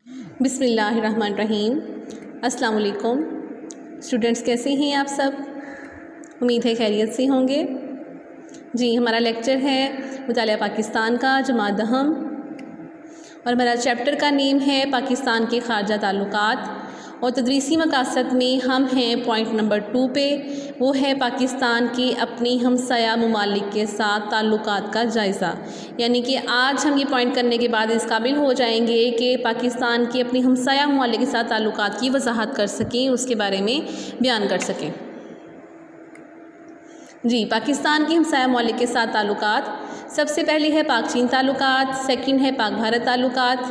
बिस्मिल्लाहिर्रहमानिर्रहीम। अस्सलाम वालेकुम स्टूडेंट्स, कैसे हैं आप सब? उम्मीद है खैरियत से होंगे। जी, हमारा लेक्चर है मुतालिया पाकिस्तान का जमात दहम और हमारा चैप्टर का नेम है पाकिस्तान के खारजा ताल्लुकात और तदरीसी मकासद में हम हैं पॉइंट नंबर 2 पे। वो है पाकिस्तान के अपनी हमसाया ममालिक के साथ ताल्लुकात का जायज़ा। यानी कि आज हम ये पॉइंट करने के बाद इस काबिल हो जाएंगे कि पाकिस्तान के अपनी हमसाया ममालिक के साथ ताल्लुकात की वजाहत कर सकें, उसके बारे में बयान कर सकें। जी, पाकिस्तान की हमसाया ममालिक के साथ ताल्लुकात, सबसे पहले है पाक चीन ताल्लुकात, सेकंड है पाक भारत ताल्लुकात,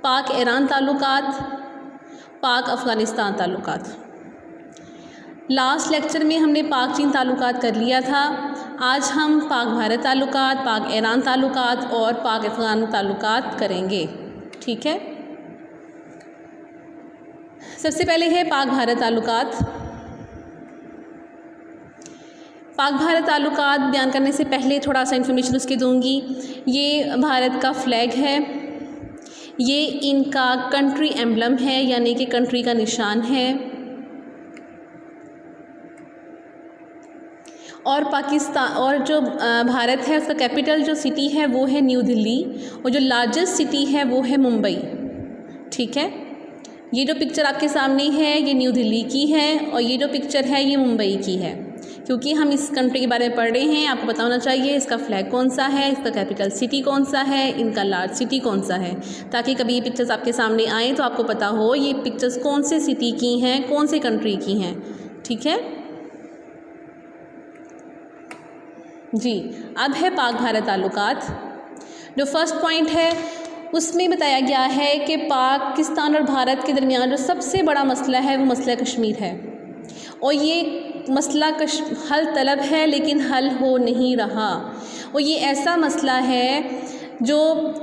पाक ईरान ताल्लुकात, पाक अफ़गानिस्तान ताल्लुकात। लास्ट लेक्चर में हमने पाक चीन ताल्लुकात कर लिया था। आज हम पाक भारत ताल्लुकात, पाक ईरान ताल्लुकात और पाक अफ़गान ताल्लुकात करेंगे। ठीक है, सबसे पहले है पाक भारत ताल्लुकात। पाक भारत ताल्लुकात बयान करने से पहले थोड़ा सा इन्फॉर्मेशन उसकी दूंगी। ये भारत का फ्लैग है, ये इनका कंट्री एम्बलम है, यानी कि कंट्री का निशान है। और पाकिस्तान और जो भारत है उसका कैपिटल जो सिटी है वो है न्यू दिल्ली और जो लार्जेस्ट सिटी है वो है मुंबई। ठीक है, ये जो पिक्चर आपके सामने है ये न्यू दिल्ली की है और ये जो पिक्चर है ये मुंबई की है। क्योंकि हम इस कंट्री के बारे में पढ़ रहे हैं, आपको पता होना चाहिए इसका फ्लैग कौन सा है, इसका कैपिटल सिटी कौन सा है, इनका लार्ज सिटी कौन सा है, ताकि कभी ये पिक्चर्स आपके सामने आएँ तो आपको पता हो ये पिक्चर्स कौन से सिटी की हैं, कौन से कंट्री की हैं। ठीक है जी, अब है पाक भारत ताल्लुकात। जो फर्स्ट पॉइंट है उसमें बताया गया है कि पाकिस्तान और भारत के दरमियान जो सबसे बड़ा मसला है वो मसला कश्मीर है और ये मसला हल तलब है लेकिन हल हो नहीं रहा। और ये ऐसा मसला है जो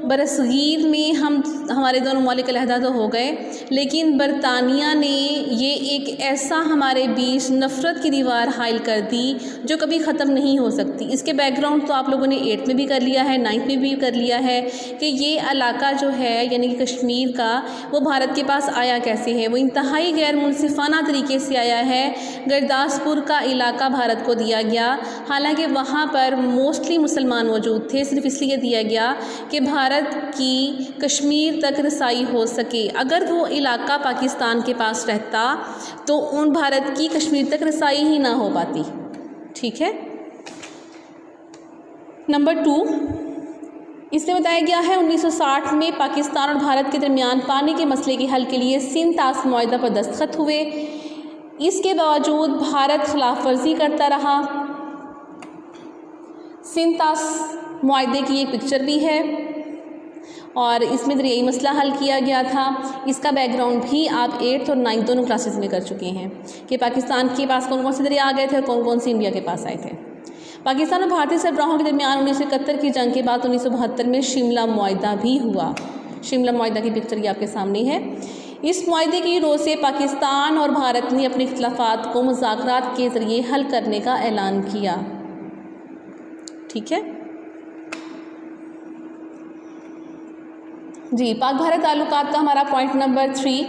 बरसगीर में हमारे दोनों ममालिक अलहदा तो हो गए, लेकिन बरतानिया ने ये एक ऐसा हमारे बीच नफ़रत की दीवार हाइल कर दी जो कभी ख़त्म नहीं हो सकती। इसके बैकग्राउंड तो आप लोगों ने 8th में भी कर लिया है, 9th में भी कर लिया है कि ये इलाका जो है यानी कि कश्मीर का वो भारत के पास आया कैसे है। वो इंतहाई गैर मुनसिफाना तरीके से आया है। गुरदासपुर का इलाका भारत को दिया गया, हालांकि वहाँ पर मोस्टली मुसलमान मौजूद थे, सिर्फ इसलिए दिया गया कि भारत की कश्मीर तक रसाई हो सके। अगर वो इलाका पाकिस्तान के पास रहता तो उन भारत की कश्मीर तक रसाई ही ना हो पाती। ठीक है, नंबर 2 इसमें बताया गया है 1960 में पाकिस्तान और भारत के दरमियान पानी के मसले के हल के लिए सिंध-ताश मुआहदा पर दस्तखत हुए। इसके बावजूद भारत खिलाफ वर्जी करता रहा। सिंध-ताश मुआहदे की एक पिक्चर भी है और इसमें दरियाई मसला हल किया गया था। इसका बैकग्राउंड भी आप 8th और 9th दोनों क्लासेस में कर चुके हैं कि पाकिस्तान के पास कौन कौन से दरिया आ गए थे और कौन कौन से इंडिया के पास आए थे। पाकिस्तान और भारतीय सरबराहों के दरमियान 1971 की जंग के बाद 1972 में शिमला मुआहदा भी हुआ। शिमला मुआहदा की पिक्चर ये आपके सामने है। इस मुआहदे की रोज़ से पाकिस्तान और भारत ने अपने इख्तिलाफात को मुज़ाकरात के ज़रिए हल करने का ऐलान किया। ठीक है जी, पाक भारत ताल्लुकात का हमारा पॉइंट नंबर 3,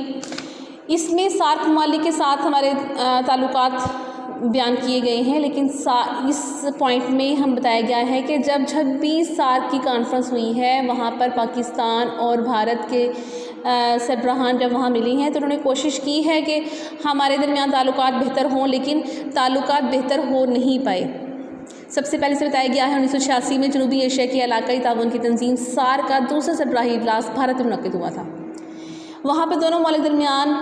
इसमें सार्क ममालिक के साथ हमारे ताल्लुकात बयान किए गए हैं। लेकिन इस पॉइंट में हम बताया गया है कि जब भी सार्क की कॉन्फ्रेंस हुई है वहाँ पर पाकिस्तान और भारत के सरबराहान जब वहाँ मिली हैं तो उन्होंने कोशिश की है कि हमारे दरमियान ताल्लुकात बेहतर हों, लेकिन ताल्लुकात बेहतर हो नहीं पाए। सबसे पहले से बताया गया है 1986 में जनूबी एशिया की इलाकाई ताउन की तंजीम सार्क का दूसरा सरबराही इजलास भारत में मुनक्किद हुआ था। वहाँ पर दोनों ममालिक दरमियान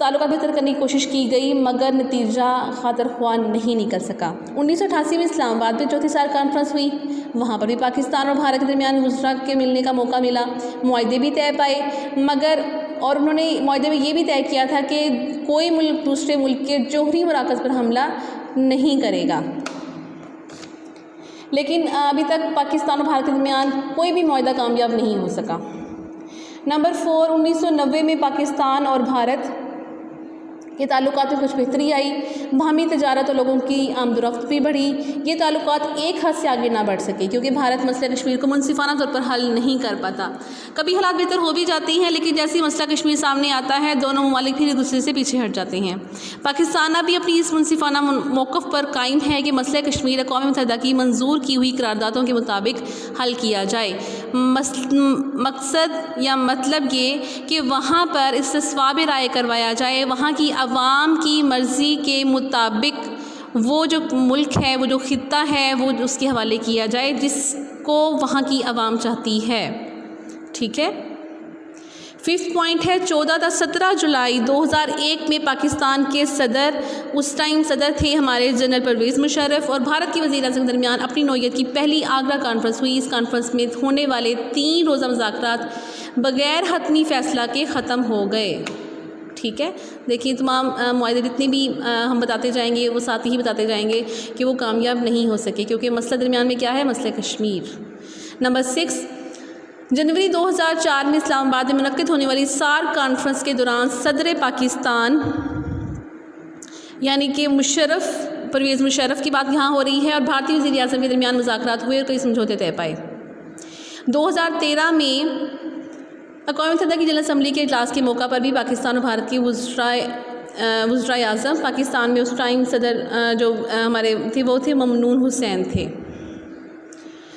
ताल्लुकात बेहतर करने की कोशिश की गई मगर नतीजा खातिर ख्वाह नहीं निकल सका। 1988 में इस्लामाबाद में चौथी सार्क कॉन्फ्रेंस हुई, वहाँ पर भी पाकिस्तान और भारत के दरमियान वज़रा के मिलने का मौका मिला, मुआहदे भी तय पाए मगर और उन्होंने मुआहदे में ये भी तय किया था कि कोई मुल्क दूसरे मुल्क के जोहरी मराकज़ पर हमला नहीं करेगा। लेकिन अभी तक पाकिस्तान और भारत के दरमियान कोई भी मुआहदा कामयाब नहीं हो सका। नंबर 4 1990 में पाकिस्तान और भारत ये ताल्लुकात में कुछ बेहतरी आई, बाहमी तजारत और लोगों की आमदोरफ्त भी बढ़ी। ये ताल्लुकात एक हद से आगे ना बढ़ सके क्योंकि भारत मसला कश्मीर को मुनसिफाना तौर पर हल नहीं कर पाता। कभी हालात बेहतर हो भी जाती हैं, लेकिन जैसे ही मसला कश्मीर सामने आता है दोनों ममालिक फिर एक दूसरे से पीछे हट जाते हैं। पाकिस्तान भी अपनी इस मुनसिफाना मौक़िफ़ पर कायम है कि मसला कश्मीर अक़वाम मुत्तहिदा की मंजूर की हुई करारदादों के मुताबिक हल किया जाए। मकसद या मतलब ये कि वहाँ पर इस्तिस्वाब राय करवाया जाए, वहाँ की अवाम की मर्ज़ी के मुताबिक वो जो मुल्क है, वो जो खित्ता है, वो उसके हवाले किया जाए जिसको वहाँ की अवाम चाहती है। ठीक है। 5th पॉइंट है 14 था 17 जुलाई 2001 में पाकिस्तान के सदर, उस टाइम सदर थे हमारे जनरल परवेज़ मुशर्रफ, और भारत की वज़ीर-ए-आज़म के दरमियान अपनी नौइयत की पहली आगरा कॉन्फ्रेंस हुई। इस कॉन्फ्रेंस में होने वाले 3 रोज़ा मुज़ाकरात बग़ैर हतमी फ़ैसला के ख़त्म हो गए। ठीक है। देखिए तमाम मुआहदे जितने भी हम बताते जाएंगे वो साथ ही बताते जाएंगे कि वो कामयाब नहीं हो सके क्योंकि मसला दरमियान में क्या है, मसला कश्मीर। नंबर 6, जनवरी 2004 में इस्लामाबाद में मुनक्किद होने वाली सार्क कॉन्फ्रेंस के दौरान सदर पाकिस्तान यानी कि परवेज़ मुशर्रफ की बात यहाँ हो रही है और भारतीय वज़ीर-ए-आज़म के दरमियान मुज़ाकरात हुए और कई समझौते तय पाए। 2013 में अक़वाम मुत्तहिदा की जनरल असम्बली के इजलास के मौका पर भी पाकिस्तान और भारत के वज़ीर आज़म, पाकिस्तान में उस टाइम सदर जो हमारे थे वो थे ममनून हुसैन थे,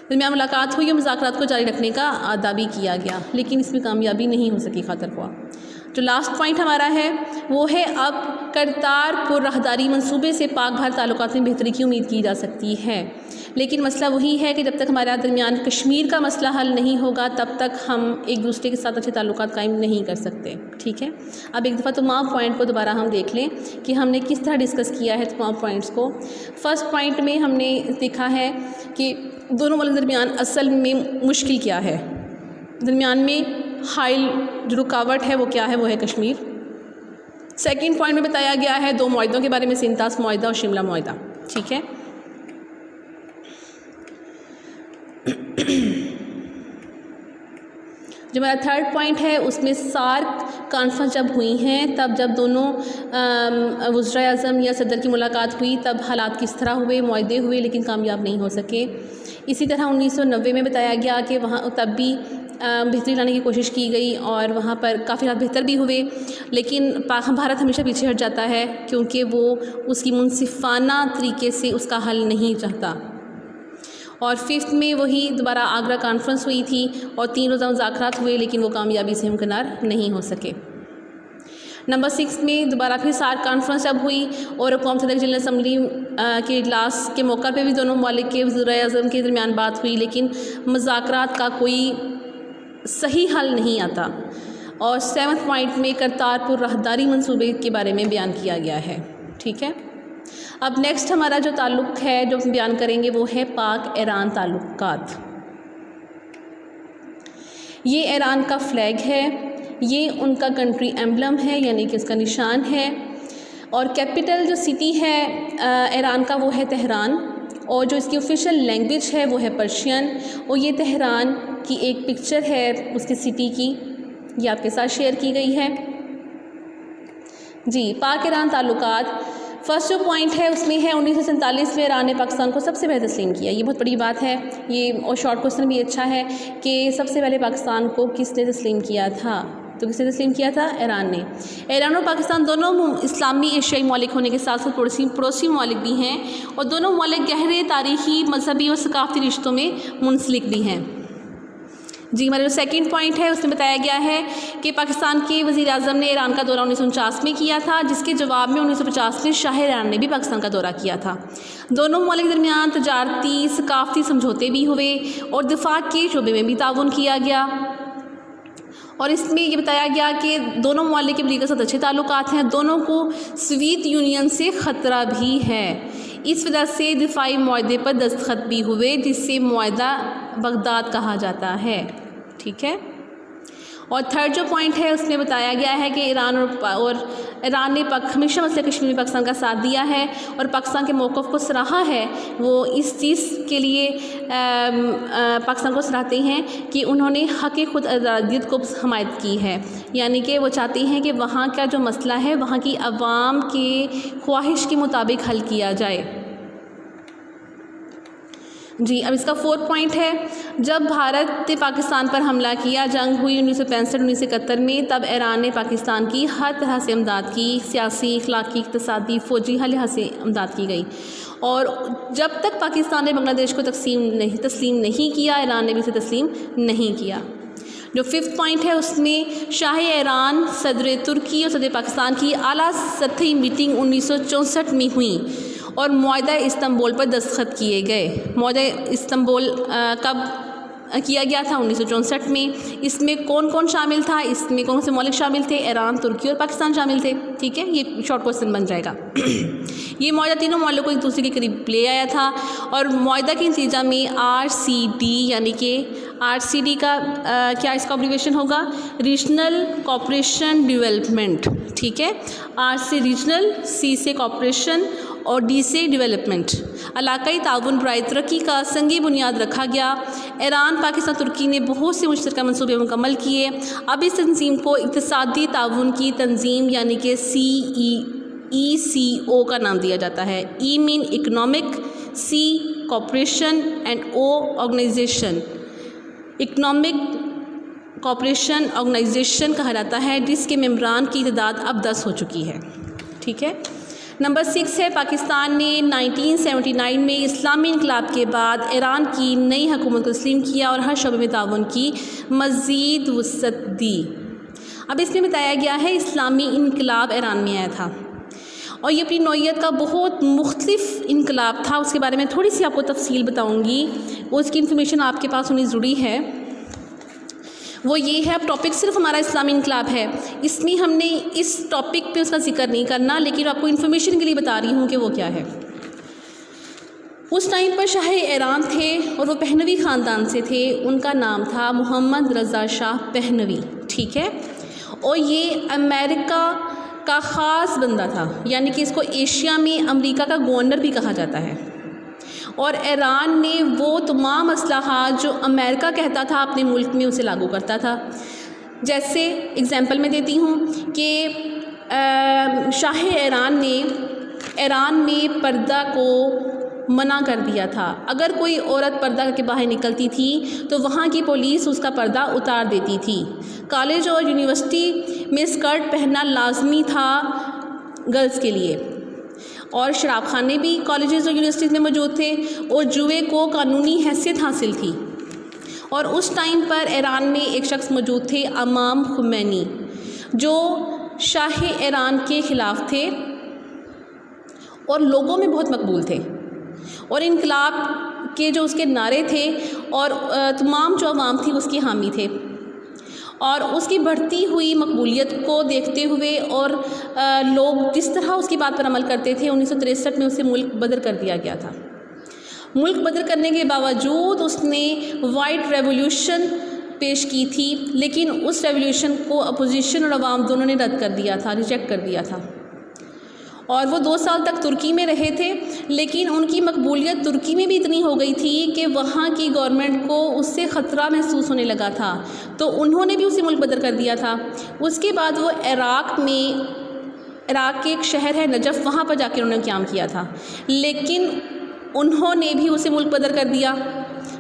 दरमियान मुलाकात हुई और मुज़ाकरात को जारी रखने का अदा भी किया गया, लेकिन इसमें कामयाबी नहीं हो सकी खातिर ख्वाह। जो लास्ट पॉइंट हमारा है वो है अब करतारपुर राहदारी मंसूबे से पाक भारत ताल्लुकात में बेहतरी की उम्मीद की जा सकती है, लेकिन मसला वही है कि जब तक हमारे दरमियान कश्मीर का मसला हल नहीं होगा तब तक हम एक दूसरे के साथ अच्छे ताल्लुकात कायम नहीं कर सकते। ठीक है। अब एक दफ़ा तमाम पॉइंट को दोबारा हम देख लें कि हमने किस तरह डिस्कस किया है तमाम पॉइंट्स को। फर्स्ट पॉइंट में हमने देखा है कि दोनों वाले दरमियान असल में मुश्किल क्या है, दरमियान में हाइल जो रुकावट है वो क्या है, वो है कश्मीर। सेकंड पॉइंट में बताया गया है 2 मुआहदों के बारे में, सिंतास मुआहदा और शिमला मुआहदा। ठीक है। जो मेरा थर्ड पॉइंट है उसमें सार्क कॉन्फ्रेंस जब हुई हैं तब जब दोनों वज़ीर-ए-आज़म या सदर की मुलाकात हुई तब हालात किस तरह हुए, मुआहदे हुए लेकिन कामयाब नहीं हो सके। इसी तरह 1990 में बताया गया कि वहाँ तब भी बेहतरी लाने की कोशिश की गई और वहाँ पर काफ़ी हालात बेहतर भी हुए, लेकिन भारत हमेशा पीछे हट जाता है क्योंकि वो उसकी मुनसिफाना तरीके से उसका हल नहीं चाहता। और 5th में वही दोबारा आगरा कॉन्फ्रेंस हुई थी और 3 रोज़ा मुज़ाकरात हुए लेकिन वो कामयाबी से हमकिनार नहीं हो सके। नंबर 6 में दोबारा फिर सार्क कॉन्फ्रेंस जब हुई और अक़वाम मुत्तहिदा जनरल असम्बली के इजलास के मौका पे भी दोनों ममालिक के वज़ीर-ए-आज़म के दरमियान बात हुई लेकिन मुज़ाकरात का कोई सही हल नहीं आता। और 7th पॉइंट में करतारपुर राहदारी मंसूबे के बारे में बयान किया गया है। ठीक है। अब नेक्स्ट हमारा जो ताल्लुक़ है जो हम बयान करेंगे वो है पाक ईरान ताल्लुकात। ये ईरान का फ्लैग है, ये उनका कंट्री एम्बलम है यानी कि इसका निशान है, और कैपिटल जो सिटी है ईरान का वो है तेहरान, और जो इसकी ऑफिशियल लैंग्वेज है वो है पर्शियन। और ये तेहरान की एक पिक्चर है उसकी सिटी की, ये आपके साथ शेयर की गई है। जी, पाक ईरान ताल्लुकात फर्स्ट जो पॉइंट है उसमें है 1947 में ईरान ने पाकिस्तान को सबसे पहले तस्लीम किया। ये बहुत बड़ी बात है ये, और शॉर्ट क्वेश्चन भी अच्छा है कि सबसे पहले पाकिस्तान को किसने तस्लीम किया था, तो किसने तस्लीम किया था, ईरान ने। ईरान और पाकिस्तान दोनों इस्लामी एशियाई ममालिक होने के साथ साथ पड़ोसी ममालिक भी हैं और दोनों ममालिक गहरे तारीख़ी, मजहबी और सकाफ़ती रिश्तों में मुंसलिक भी हैं। जी, हमारा जो सेकंड पॉइंट है उसमें बताया गया है कि पाकिस्तान के वज़ीर-ए-आज़म ने ईरान का दौरा 1949 में किया था, जिसके जवाब में 1950 में शाह ईरान ने भी पाकिस्तान का दौरा किया था। दोनों ममालिक के दरमियान तजारती सकाफ़ती समझौते भी हुए और दिफा के शोबे में भी ताउन किया गया। और इसमें ये बताया गया कि दोनों ममालिक के के साथ अच्छे ताल्लुकात हैं, दोनों को सोवियत यूनियन से ख़तरा भी है। इस वजह से दिफाई मुआहदे पर दस्तखत भी हुए जिससे मुआहदा बगदाद कहा जाता है। ठीक है। और थर्ड जो पॉइंट है उसमें बताया गया है कि ईरान ईरान ने हमेशा मसले कश्मीर में पाकिस्तान का साथ दिया है और पाकिस्तान के मौक़िफ़ को सराहा है। वो इस चीज़ के लिए पाकिस्तान को सराहते हैं कि उन्होंने हक़ खुद आज़ादियत को हमायत की है, यानी कि वो चाहते हैं कि वहाँ का जो मसला है वहाँ की अवाम के ख्वाहिश के मुताबिक हल किया जाए। जी, अब इसका फोर्थ पॉइंट है, जब भारत ने पाकिस्तान पर हमला किया, जंग हुई 1965-1971 में, तब ईरान ने पाकिस्तान की हर तरह से इमदाद की, सियासी, अखलाकी, इक़्तिसादी, फ़ौजी हर लिहाज से इमदाद की गई। और जब तक पाकिस्तान ने बांग्लादेश को तस्लीम नहीं किया, ईरान ने भी इसे तस्लीम नहीं किया। जो फिफ्थ पॉइंट है उसमें शाह ईरान, सदर तुर्की और सदर पाकिस्तान की आला सतही मीटिंग 1964 में हुई और मुआहदा इस्तांबुल पर दस्तखत किए गए। मुआहदा इस्तांबुल कब किया गया था? 1964 में। इसमें कौन कौन शामिल था? इसमें कौन से मौलिक शामिल थे? ईरान, तुर्की और पाकिस्तान शामिल थे। ठीक है, ये शॉर्ट क्वेश्चन बन जाएगा। ये मुआहदा तीनों मामलों को एक दूसरे के करीब ले आया था और मुआहदा के नतीजा में RCD, यानी कि RCD का क्या इसका अब्रीविएशन होगा? Regional cooperation development. ठीक है, R से रीजनल, C से कोऑपरेशन और D से डेवलपमेंट, इलाकाई ताउन बराए तरक्की का संगी बुनियाद रखा गया। ईरान, पाकिस्तान, तुर्की ने बहुत से मुश्तरका मंसूबे मुकम्मल किए। अब इस तंजीम को इक़्तिसादी ताउन की तंजीम यानी कि ECO का नाम दिया जाता है। E mean economic, C cooperation and O organisation. Economic cooperation organisation कहा जाता है, जिसके मेंबरान की तादाद अब 10 हो चुकी है। ठीक है, नंबर 6 है, पाकिस्तान ने 1979 में इस्लामी इनकलाब के बाद ईरान की नई हुकूमत को तस्लीम किया और हर शोबे में ताउन की मज़ीद वुसअत दी। अब इसमें बताया गया है इस्लामी इनकलाब ईरान में आया था और ये अपनी नौइयत का बहुत मुख्तलिफ इनकलाब था। उसके बारे में थोड़ी सी आपको तफसील बताऊँगी, उसकी इन्फॉर्मेशन आपके पास होनी ज़रूरी है। वो ये है, अब टॉपिक सिर्फ हमारा इस्लामी इनकलाब है, इसमें हमने इस टॉपिक पे उसका जिक्र नहीं करना, लेकिन आपको इन्फॉर्मेशन के लिए बता रही हूँ कि वो क्या है। उस टाइम पर शाह ईरान थे और वो पहलवी ख़ानदान से थे। उनका नाम था मोहम्मद रज़ा शाह पहलवी। ठीक है, और ये अमेरिका का ख़ास बंदा था, यानी कि इसको एशिया में अमेरिका का गवर्नर भी कहा जाता है। और ईरान ने वो तमाम असलाहात जो अमेरिका कहता था अपने मुल्क में उसे लागू करता था। जैसे एग्ज़ाम्पल मैं देती हूँ कि शाह ईरान ने ईरान में पर्दा को मना कर दिया था। अगर कोई औरत पर्दा करके बाहर निकलती थी तो वहाँ की पुलिस उसका पर्दा उतार देती थी। कॉलेज और यूनिवर्सिटी में स्कर्ट पहनना लाजमी था गर्ल्स के लिए, और शराब खाने भी कॉलेजेस और यूनिवर्सिटीज़ में मौजूद थे, और जुए को कानूनी हैसियत हासिल थी। और उस टाइम पर ईरान में एक शख्स मौजूद थे, इमाम खुमैनी, जो शाह ईरान के ख़िलाफ़ थे और लोगों में बहुत मकबूल थे, और इनकलाब के जो उसके नारे थे और तमाम जो अवाम थी उसकी हामी थे। और उसकी बढ़ती हुई मकबूलियत को देखते हुए और लोग जिस तरह उसकी बात पर अमल करते थे, 1963 में उसे मुल्क बदर कर दिया गया था। मुल्क बदर करने के बावजूद उसने वाइट रेवोल्यूशन पेश की थी, लेकिन उस रेवोल्यूशन को अपोजिशन और अवाम दोनों ने रद्द कर दिया था, रिजेक्ट कर दिया था। और वो 2 साल तक तुर्की में रहे थे, लेकिन उनकी मकबूलियत तुर्की में भी इतनी हो गई थी कि वहाँ की गवर्नमेंट को उससे ख़तरा महसूस होने लगा था, तो उन्होंने भी उसे मुल्क बदर कर दिया था। उसके बाद वो इराक़ के एक शहर है नजफ़, वहाँ पर जाकर उन्होंने क़याम किया था, लेकिन उन्होंने भी उसे मुल्क बदर कर दिया।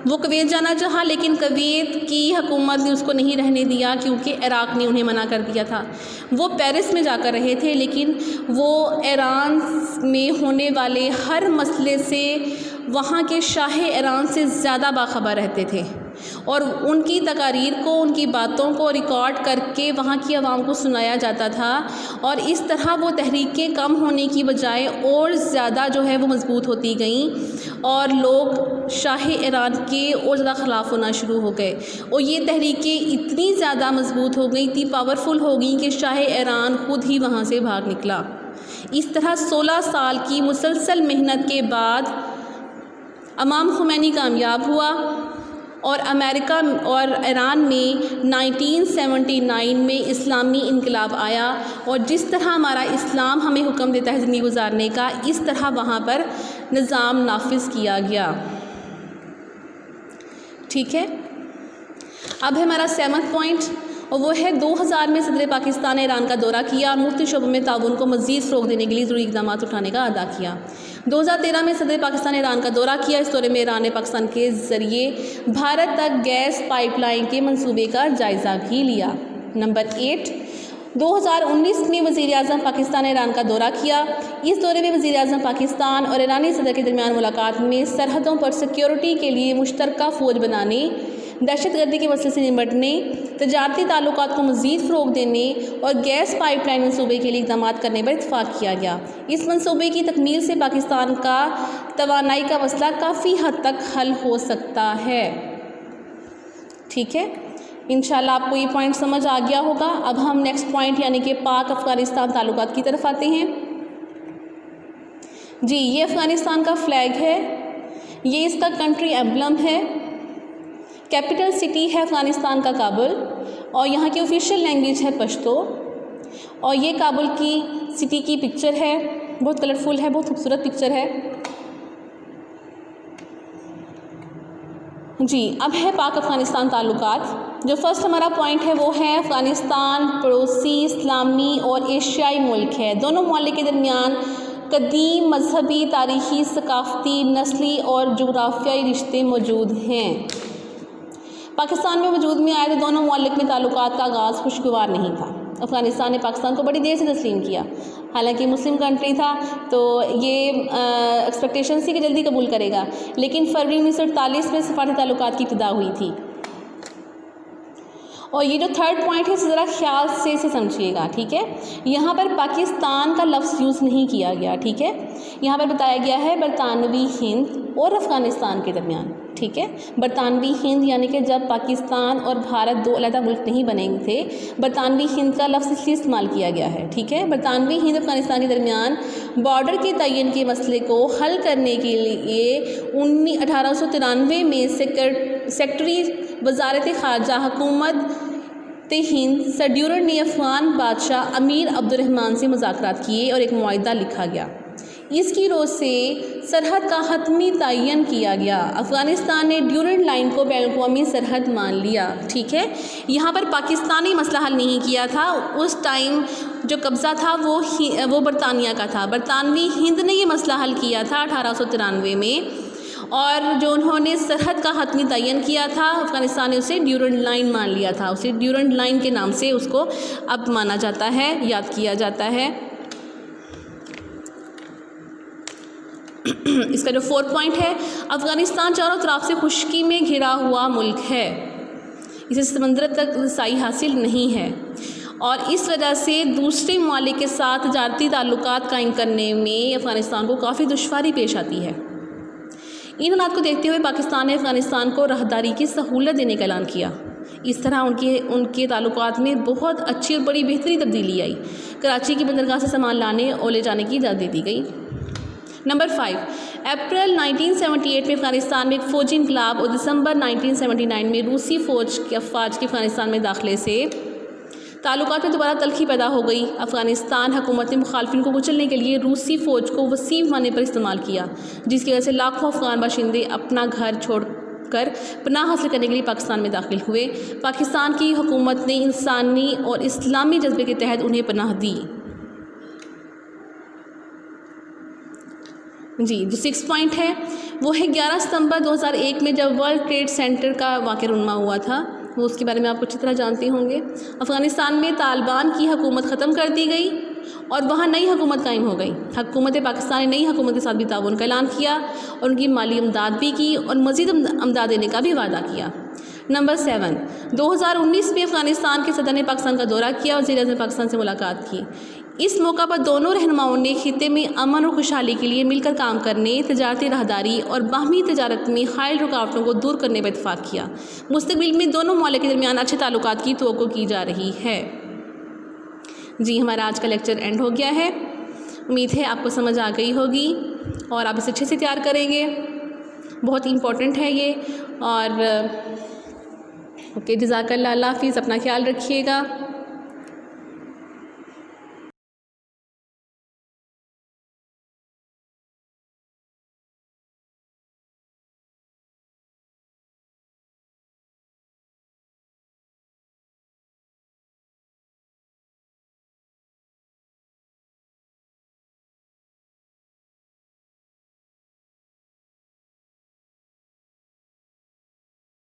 वो कुवैत जाना चाहा, लेकिन कुवैत की हुकूमत ने उसको नहीं रहने दिया क्योंकि इराक़ ने उन्हें मना कर दिया था। वो पेरिस में जाकर रहे थे, लेकिन वो ईरान में होने वाले हर मसले से वहाँ के शाह ईरान से ज़्यादा बाखबर रहते थे और उनकी तकारीर को, उनकी बातों को रिकॉर्ड करके वहाँ की आवाम को सुनाया जाता था। और इस तरह वो तहरीकें कम होने की बजाय और ज़्यादा जो है वो मजबूत होती गईं और लोग शाह ईरान के और ज़्यादा ख़िलाफ़ होना शुरू हो गए, और ये तहरीकें इतनी ज़्यादा मजबूत हो गई, इतनी पावरफुल हो गई कि शाह ईरान ख़ुद ही वहाँ से भाग निकला। इस तरह 16 साल की मुसलसल मेहनत के बाद इमाम खुमैनी कामयाब हुआ और अमेरिका और ईरान में 1979 में इस्लामी इनकलाब आया, और जिस तरह हमारा इस्लाम हमें हुक्म देता है ज़िंदगी गुजारने का, इस तरह वहाँ पर निज़ाम नाफिज किया गया। ठीक है, अब है हमारा 7वां पॉइंट, और वो है 2000 में सदर पाकिस्तान ने ईरान का दौरा किया और मुख्तलिफ शोबों में ताउन को मज़ीद फ़रोग़ देने के लिए ज़रूरी इक़दाम उठाने का अदा किया। 2013 में सदर पाकिस्तान ने ईरान का दौरा किया। इस दौरे में ईरान ने पाकिस्तान के ज़रिए भारत तक गैस पाइपलाइन के मंसूबे का जायज़ा भी लिया। नंबर 8, 2019 में वज़ीर-ए-आज़म पाकिस्तान ने ईरान का दौरा किया। इस दौरे में वज़ीर-ए-आज़म पाकिस्तान और ईरानी सदर के दरमियान मुलाकात में सरहदों पर सिक्योरिटी के लिए मुश्तरका फ़ौज बनाने, दहशतगर्दी के मसले से निपटने, तजारती ताल्लुकात को मज़ीद फ़रोग़ देने और गैस पाइपलाइन मंसूबे के लिए इक़दाम करने पर इत्तफ़ाक़ किया गया। इस मंसूबे की तकमील से पाकिस्तान का तवानाई का मसला काफ़ी हद तक हल हो सकता है। ठीक है, इंशाल्लाह आपको ये पॉइंट समझ आ गया होगा। अब हम नेक्स्ट पॉइंट यानी कि पाक अफ़गानिस्तान ताल्लुकात की तरफ आते हैं। जी, ये अफ़गानिस्तान का फ़्लैग है, ये इसका कंट्री एम्बलम है, कैपिटल सिटी है अफ़गानिस्तान का काबुल, और यहाँ की ऑफिशियल लैंग्वेज है पश्तो, और ये काबुल की सिटी की पिक्चर है, बहुत कलरफुल है, बहुत खूबसूरत पिक्चर है। जी, अब है पाक अफ़गानिस्तान ताल्लुकात। जो फर्स्ट हमारा पॉइंट है वो है अफ़गानिस्तान पड़ोसी इस्लामी और एशियाई मुल्क है। दोनों मुल्क के दरमियान कदीम मजहबी, तारीख़ी, सकाफ़ती, नस्ली और जोग्राफियाई रिश्ते मौजूद हैं। पाकिस्तान में वजूद में आए तो दोनों मुल्क में ताल्लुकात का आगाज़ खुशगवार नहीं था। अफ़गानिस्तान ने पाकिस्तान को बड़ी देर से तस्लीम किया, हालांकि मुस्लिम कंट्री था तो ये एक्सपेक्टेशन थी कि जल्दी कबूल करेगा, लेकिन फरवरी 1948 में सफ़ारती ताल्लुकात की इब्तिदा हुई थी। और ये जो थर्ड पॉइंट है इसे ज़रा ख्याल से इसे समझिएगा। ठीक है, यहाँ पर पाकिस्तान का लफ्ज़ यूज़ नहीं किया गया। ठीक है, यहाँ पर बताया गया है बरतानवी हिंद और अफ़गानिस्तान के दरमियान। ठीक है, बरतानवी हिंद यानी कि जब पाकिस्तान और भारत दो अलग मुल्क नहीं बने थे, बरतानवी हिंद का लफ्ज़ इसलिए इस्तेमाल किया गया है। ठीक है, बरतानवी हिंद अफ़गानिस्तान के दरमियान बॉर्डर के तयन के मसले को हल करने के लिए 1893 में सेक्रेटरी वज़ारत ख़ारजा हुकूमत हिंद सर ड्यूरन ने अफ़गान बादशाह अमीर अब्दुर्रहमान से मुज़ाकरात किए और एक मुआहिदा लिखा गया। इसकी रोज़ से सरहद का हतमी तयन किया गया। अफ़गानिस्तान ने ड्यूरन लाइन को बैन-अक़वामी सरहद मान लिया। ठीक है, यहाँ पर पाकिस्तानी मसला हल नहीं किया था। उस टाइम जो कब्ज़ा था वो बरतानिया का था। बरतानवी हिंद ने ये मसला हल किया था 1893 में, और जो उन्होंने सरहद का हतमी तयन किया था, अफ़गानिस्तान ने उसे ड्यूरन लाइन मान लिया था। उसे ड्यूरन लाइन के नाम से उसको अब माना जाता है, याद किया जाता है। इसका जो 4 पॉइंट है, अफ़गानिस्तान चारों तरफ से खुश्की में घिरा हुआ मुल्क है, इसे समंदर तक रसाई हासिल नहीं है, और इस वजह से दूसरे ममालिक के साथ तजारती ताल्लुकात कायम करने में अफ़गानिस्तान को काफ़ी दुश्वारी पेश आती है। इन हालात को देखते हुए पाकिस्तान ने अफ़गानिस्तान को राहदारी की सहूलत देने का ऐलान किया। इस तरह उनके ताल्लुकात में बहुत अच्छी और बड़ी बेहतरी तब्दीली आई। कराची की बंदरगाह से सामान लाने और ले जाने की इजाज़त दे दी गई। नंबर 5, अप्रैल 1978 में अफ़गानिस्तान में एक फ़ौजी इनकलाब और दिसंबर 1979 में रूसी फ़ौज के अफवाज के अफ़गानिस्तान में दाखिले से ताल्लुकात में दोबारा तल्खी पैदा हो गई। अफ़गानिस्तान हुकूमत ने मुखालफिन को कुचलने के लिए रूसी फ़ौज को वसीम पैमाने पर इस्तेमाल किया, जिसकी वजह से लाखों अफ़गान बाशिंदे अपना घर छोड़कर पनाह हासिल करने के लिए पाकिस्तान में दाखिल हुए। पाकिस्तान की हुकूमत ने इंसानी और इस्लामी जज्बे के तहत उन्हें पनाह दी। जी, जो 6 पॉइंट है वो है 11 सितंबर 2001 में जब वर्ल्ड ट्रेड सेंटर का वाक़या रुनमा हुआ था, वो उसके बारे में आप अच्छी तरह जानते होंगे। अफ़गानिस्तान में तालिबान की हुकूमत ख़त्म कर दी गई और वहाँ नई हुकूमत कायम हो गई। हुकूमत पाकिस्तान ने नई हुकूमत के साथ भी ताउन का ऐलान किया और उनकी माली इमदाद भी की और मज़ीद इमदाद देने का भी वादा किया। नंबर 7, 2019 में अफ़गानिस्तान के सदर ने पाकिस्तान का दौरा किया और वज़ीर-ए-आज़म पाकिस्तान से मुलाकात की। इस मौका पर दोनों रहनुमाओं ने खित्ते में अमन और खुशहाली के लिए मिलकर काम करने, तजारती राहदारी और बाहमी तजारत में हायल रुकावटों को दूर करने पर इत्तफ़ाक़ किया। मुस्तक़बिल में दोनों मुमालिक के दरमियान अच्छे ताल्लुकात की तवक्को की जा रही है। जी, हमारा आज का लेक्चर एंड हो गया है। उम्मीद है आपको समझ आ गई होगी और आप इसे अच्छे से तैयार करेंगे। बहुत इम्पोर्टेंट है ये। और ओके, जज़ाकल्लाह, अल्लाह हाफ़िज़, अपना ख्याल रखिएगा।